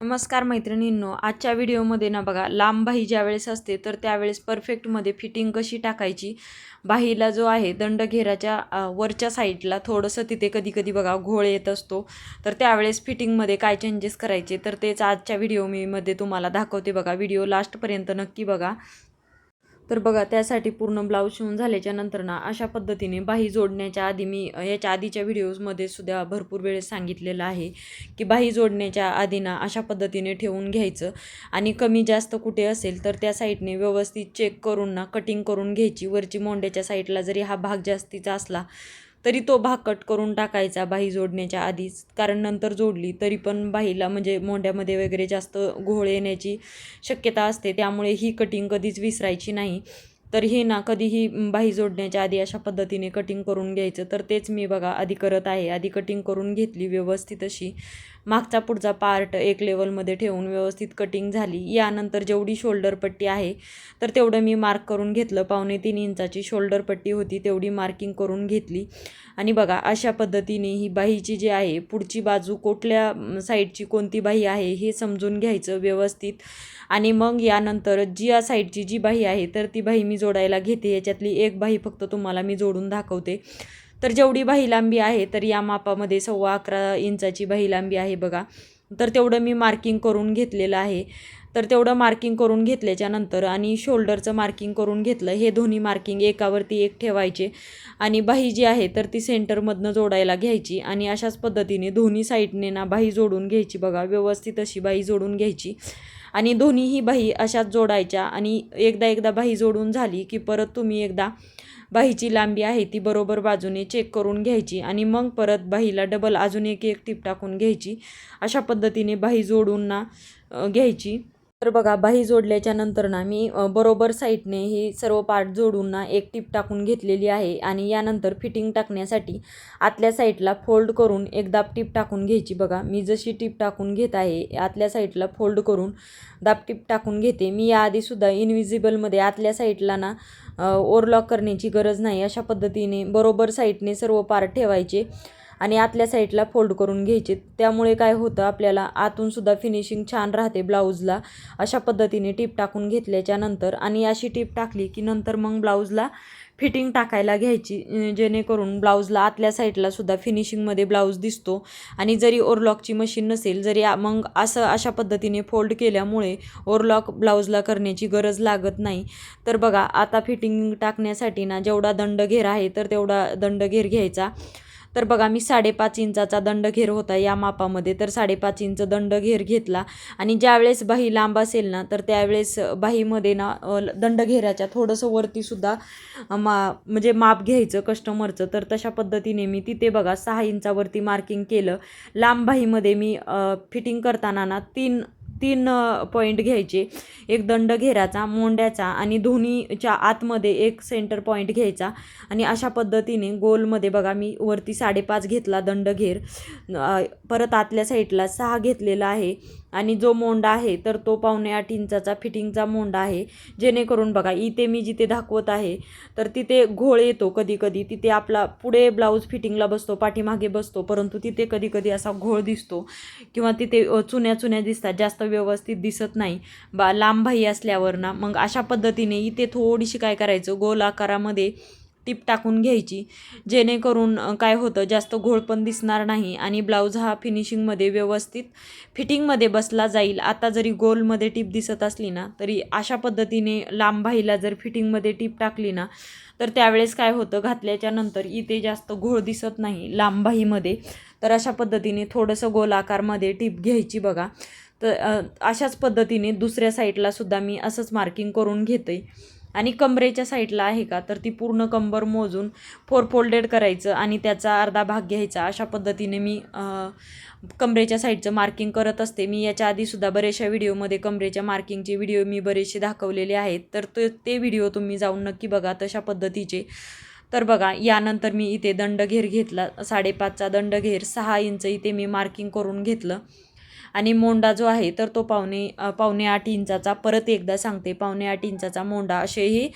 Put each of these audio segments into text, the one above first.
नमस्कार मैत्रिणींनो, आजच्या व्हिडिओमध्ये ना बघा, लांब बाही ज्यावेळेस असते तर त्यावेळेस परफेक्टमध्ये फिटिंग कशी टाकायची. बाहीला जो आहे दंडघेराच्या वरच्या साईडला थोडंसं तिथे कधी कधी बघा घोळ येत असतो, तर त्यावेळेस फिटिंगमध्ये काय चेंजेस करायचे तर तेच आजच्या व्हिडिओमध्ये तुम्हाला दाखवते. बघा, व्हिडिओ लास्टपर्यंत नक्की बघा. तर बघा, त्यासाठी पूर्ण ब्लाऊज शिवून झाल्याच्या नंतर ना अशा पद्धतीने बाही जोडण्याच्या आधी मी याच्या आधीच्या व्हिडिओजमध्ये सुद्धा भरपूर वेळेस सांगितलेलं आहे की बाही जोडण्याच्या आधी ना अशा पद्धतीने ठेवून घ्यायचं आणि कमी जास्त कुठे असेल तर त्या साईडने व्यवस्थित चेक करून ना कटिंग करून घ्यायची. वरची मोंड्याच्या साईडला जरी हा भाग जास्तीचा असला तरी तो भाग कट करून टाकायचा बाही जोडण्याच्या आधीच, कारण नंतर जोडली तरी पण बाहीला म्हणजे मोंड्यामध्ये वगैरे जास्त घोळ येण्याची शक्यता असते. त्यामुळे ही कटिंग कधीच विसरायची नाही. तर हे ना कधीही बाही जोडण्याच्या आधी अशा पद्धतीने कटिंग करून घ्यायचं. तर तेच मी बघा आधी करत आहे. आधी कटिंग करून घेतली व्यवस्थित अशी, मागचा पुढचा पार्ट एक लेवलमध्ये ठेवून व्यवस्थित कटिंग झाली. यानंतर जेवढी शोल्डर पट्टी आहे तर तेवढं मी मार्क करून घेतलं. 2.25 इंचाची शोल्डर पट्टी होती, तेवढी मार्किंग करून घेतली. आणि बघा, अशा पद्धतीने ही बाहीची जी आहे पुढची बाजू कुठल्या साईडची कोणती बाही आहे हे समजून घ्यायचं व्यवस्थित. आणि मग यानंतर जी या साईडची जी बाही आहे तर ती बाही मी जोडायला घेते. याच्यातली एक बाही फक्त तुम्हाला मी जोडून दाखवते. तर जेवढी बाही लांबी आहे तर या मापामध्ये 11.25 इंचाची बाही लांबी आहे बघा. तर तेवढं मी मार्किंग करून घेतलेलं आहे. तर तेवढं मार्किंग करून घेतल्याच्या नंतर आणि शोल्डरचं मार्किंग करून घेतलं. हे दोन्ही मार्किंग एकावरती एक ठेवायचे आणि बाही जी आहे तर ती सेंटरमधनं जोडायला घ्यायची. आणि अशाच पद्धतीने दोन्ही साईडने ना बाही जोडून घ्यायची. बघा, व्यवस्थित अशी बाही जोडून घ्यायची आणि दोन्हीही बाही अशाच जोडायच्या. आणि एकदा बाही जोडून झाली की परत तुम्ही एकदा बाहीची लांबी आहे ती बरोबर बाजूने चेक करून घ्यायची आणि मग परत बाहीला डबल अजून एक टीप टाकून घ्यायची. अशा पद्धतीने बाही जोडून ना घ्यायची. तर बघा, बाही जोडल्याच्या नंतर ना मी बरोबर साईडने हे सर्व पार्ट जोडून ना एक टीप टाकून घेतलेली आहे. आणि यानंतर फिटिंग टाकण्यासाठी आतल्या साईडला फोल्ड करून एकदा टीप टाकून घ्यायची. बघा, मी जशी टीप टाकून घेत आहे आतल्या साईडला फोल्ड करून टीप टाकून घेते. मी याआधीसुद्धा इनविजिबलमध्ये आतल्या साईडला ना ओव्हरलॉक करण्याची गरज नाही. अशा पद्धतीने बरोबर साईडने सर्व पार्ट ठेवायचे आणि आतल्या साईडला फोल्ड करून घ्यायचे. त्यामुळे काय होतं, आपल्याला आतूनसुद्धा फिनिशिंग छान राहते ब्लाऊजला. अशा पद्धतीने टीप टाकून घेतल्याच्या नंतर आणि अशी टीप टाकली की नंतर मग ब्लाऊजला फिटिंग टाकायला घ्यायची, जेणेकरून ब्लाऊजला आतल्या साईडला सुद्धा फिनिशिंगमध्ये ब्लाऊज दिसतो. आणि जरी ओव्हरलॉकची मशीन नसेल जरी मग अशा पद्धतीने फोल्ड केल्यामुळे ओव्हरलॉक ब्लाऊजला करण्याची गरज लागत नाही. तर बघा, आता फिटिंग टाकण्यासाठी ना जेवढा दंडघेर आहे तर तेवढा दंडघेर घ्यायचा. तर बघा, मी 5.5 इंचाचा दंडघेर होता या मापामध्ये, तर 5.5 इंच दंडघेर घेतला. आणि ज्यावेळेस बाही लांब असेल ना तर त्यावेळेस बाहीमध्ये ना दंडघेराच्या थोडंसं वरतीसुद्धा म्हणजे माप घ्यायचं कस्टमरचं. तर तशा पद्धतीने मी तिथे बघा 6 इंचावरती मार्किंग केलं. लांब बाहीमध्ये मी फिटिंग करताना ना तीन पॉईंट घ्यायचे, एक दंडघेराचा, मोंड्याचा आणि दोन्हीच्या आतमध्ये एक सेंटर पॉईंट घ्यायचा. आणि अशा पद्धतीने गोलमध्ये बघा मी वरती 5.5 घेतला दंडघेर, परत आतल्या साईडला 6 घेतलेला आहे. आणि जो मोंडा आहे तर तो 7.25 इंचाचा फिटिंगचा मोंडा आहे. जेणेकरून बघा, इथे मी जिथे दाखवत आहे तर तिथे घोळ येतो कधी कधी. तिथे आपला पुढे ब्लाऊज फिटिंगला बसतो, पाठीमागे बसतो, परंतु तिथे कधी कधी असा घोळ दिसतो किंवा तिथे चुन्या दिसतात, जास्त व्यवस्थित दिसत नाही लांब बाही असल्यावर ना. मग अशा पद्धतीने इथे थोडीशी काय करायचं, गोल आकारामध्ये टीप टाकून घ्यायची, जेणेकरून काय होतं, जास्त घोळ पण दिसणार नाही आणि ब्लाऊज हा फिनिशिंगमध्ये व्यवस्थित फिटिंगमध्ये बसला जाईल. आता जरी गोलमध्ये टीप दिसत असली ना तरी अशा पद्धतीने लांब बाहीला जर फिटिंगमध्ये टीप टाकली ना तर त्यावेळेस काय होतं, घातल्याच्या नंतर इथे जास्त घोळ दिसत नाही लांब बाहीमध्ये. तर अशा पद्धतीने थोडंसं गोल आकारमध्ये टीप घ्यायची बघा. तर अशाच पद्धतीने दुसऱ्या साईडला सुद्धा मी असंच मार्किंग करून घेते. आणि कमरेच्या साईडला आहे का तर ती पूर्ण कंबर मोजून 4 फोल्डेड करायचं आणि त्याचा अर्धा भाग घ्यायचा. अशा पद्धतीने मी कमरेच्या साईडचं मार्किंग करत असते. मी याच्या आधीसुद्धा बऱ्याचशा व्हिडिओमध्ये कमरेच्या मार्किंगचे व्हिडिओ मी बरेचसे दाखवलेले आहेत, तर ते व्हिडिओ तुम्ही जाऊन नक्की बघा तशा पद्धतीचे. तर बघा, यानंतर मी इथे दंडघेर घेतला 5.5चा दंडघेर, 6 इंच इथे मी मार्किंग करून घेतलं. आणि मोंडा जो आहे तर तो 8.25 इंचाचा, परत एकदा सांगते 8.25 इंचाचा मोंडा. असे हे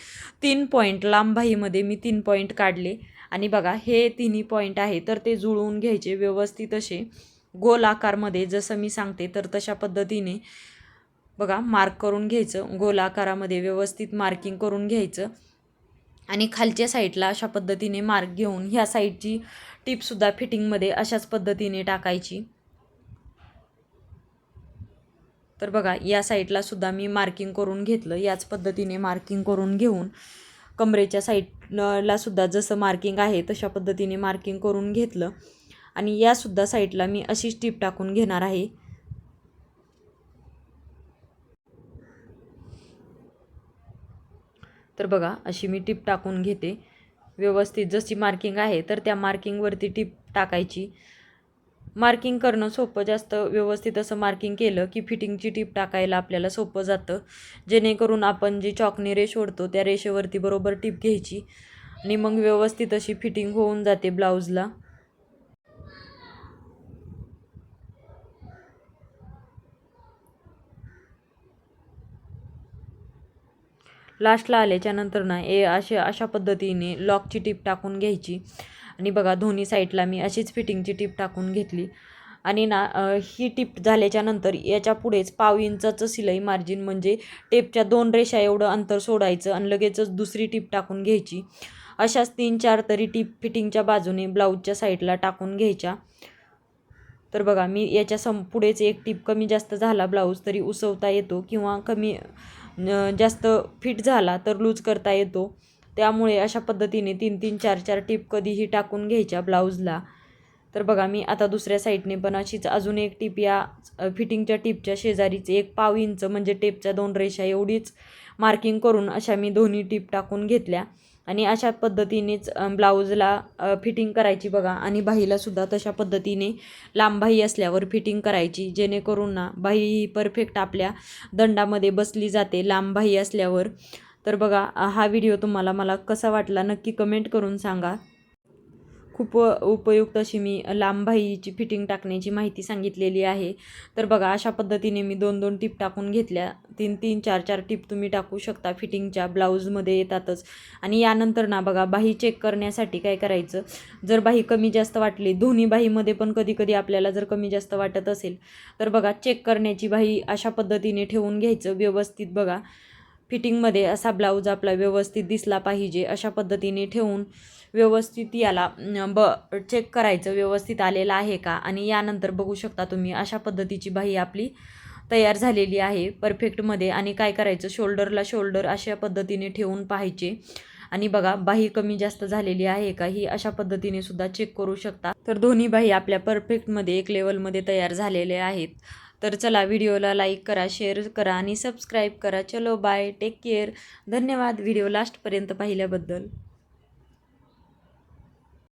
3 पॉईंट लांब बाहीमध्ये मी 3 पॉईंट काढले. आणि बघा, हे तिन्ही पॉईंट आहे तर ते जुळवून घ्यायचे व्यवस्थित असे गोल आकारमध्ये जसं मी सांगते तर तशा पद्धतीने बघा मार्क करून घ्यायचं, गोल आकारामध्ये व्यवस्थित मार्किंग करून घ्यायचं आणि खालच्या साईडला अशा पद्धतीने मार्क घेऊन ह्या साईडची टिपसुद्धा फिटिंगमध्ये अशाच पद्धतीने टाकायची. तर बघा या साईडला सुद्धा मी मार्किंग करून घेतलं. याच पद्धतीने मार्किंग करून घेऊन कमरेच्या साईडला सुद्धा जसं मार्किंग आहे तशा पद्धतीने मार्किंग करून घेतलं आणि यासुद्धा साईडला मी अशीच टिप टाकून घेणार आहे. तर बघा अशी मी टिप टाकून घेते. व्यवस्थित जशी मार्किंग आहे तर त्या मार्किंगवरती टिप टाकायची. मार्किंग करणं सोपं, जास्त व्यवस्थित असं मार्किंग केलं की फिटिंगची टिप टाकायला आपल्याला सोपं जातं. जेणेकरून आपण जी चॉकने रेष ओढतो त्या रेषेवरती बरोबर टिप घ्यायची आणि मग व्यवस्थित अशी फिटिंग होऊन जाते ब्लाऊजला. लास्टला आल्याच्या नंतर ना अशा पद्धतीने लॉकची टिप टाकून घ्यायची आणि बघा दोन्ही साईडला मी अशीच फिटिंगची टिप टाकून घेतली आणि ना ही टिप झाल्याच्या नंतर याच्या पुढेच पाव इंचाचं शिलाई मार्जिन म्हणजे टेपच्या 2 रेषा एवढं अंतर सोडायचं आणि लगेचच दुसरी टिप टाकून घ्यायची. अशाच 3-4 तरी टिप फिटिंगच्या बाजूने ब्लाऊजच्या साईडला टाकून घ्यायच्या. तर बघा मी याच्या पुढेच एक टिप कमी जास्त झाला ब्लाऊज तरी उसवता येतो किंवा कमी जास्त फिट झाला तर लूज करता येतो. त्यामुळे अशा पद्धतीने 3-3, 4-4 टिप कधीही टाकून घ्यायच्या ब्लाऊजला. तर बघा मी आता दुसऱ्या साईडने पण अशीच अजून एक टिप या फिटिंगच्या टिपच्या शेजारीच एक पाव इंच म्हणजे टेपच्या 2 रेषा एवढीच मार्किंग करून अशा मी दोन्ही टिप टाकून घेतल्या आणि अशा पद्धतीनेच ब्लाऊजला फिटिंग करायची बघा. आणि बाहीलासुद्धा तशा पद्धतीने लांब बाही असल्यावर फिटिंग करायची, जेणेकरून ना बाही ही परफेक्ट आपल्या दंडामध्ये बसली जाते लांब बाही असल्यावर. तर बघा हा व्हिडिओ तुम्हाला मला कसा वाटला नक्की कमेंट करून सांगा. खूप उपयुक्त अशी मी लांब बाहीची फिटिंग टाकण्याची माहिती सांगितलेली आहे. तर बघा अशा पद्धतीने मी 2-2 टिप टाकून घेतल्या. 3-3, 4-4 टिप तुम्ही टाकू शकता फिटिंगच्या, ब्लाऊजमध्ये येतातच. आणि यानंतर ना बघा बाही चेक करण्यासाठी काय करायचं, जर बाही कमी जास्त वाटली, दोन्ही बाहीमध्ये पण कधी आपल्याला जर कमी जास्त वाटत असेल तर बघा चेक करण्याची बाही अशा पद्धतीने ठेवून घ्यायचं व्यवस्थित. बघा फिटिंगमध्ये असा ब्लाऊज आपला व्यवस्थित दिसला पाहिजे अशा पद्धतीने ठेवून व्यवस्थित याला चेक करायचं व्यवस्थित आलेलं आहे का. आणि यानंतर बघू शकता तुम्ही अशा पद्धतीची बाही आपली तयार झालेली आहे परफेक्टमध्ये. आणि काय करायचं, शोल्डरला शोल्डर अशा पद्धतीने ठेवून पाहायचे आणि बघा बाही कमी जास्त झालेली आहे का ही अशा पद्धतीने सुद्धा चेक करू शकता. तर दोन्ही बाही आपल्या परफेक्टमध्ये एक लेवलमध्ये तयार झालेले आहेत. तर चला व्हिडिओला लाईक करा, शेअर करा आणि सबस्क्राईब करा. चलो बाय, टेक केअर. धन्यवाद व्हिडिओ लास्टपर्यंत पाहिल्याबद्दल.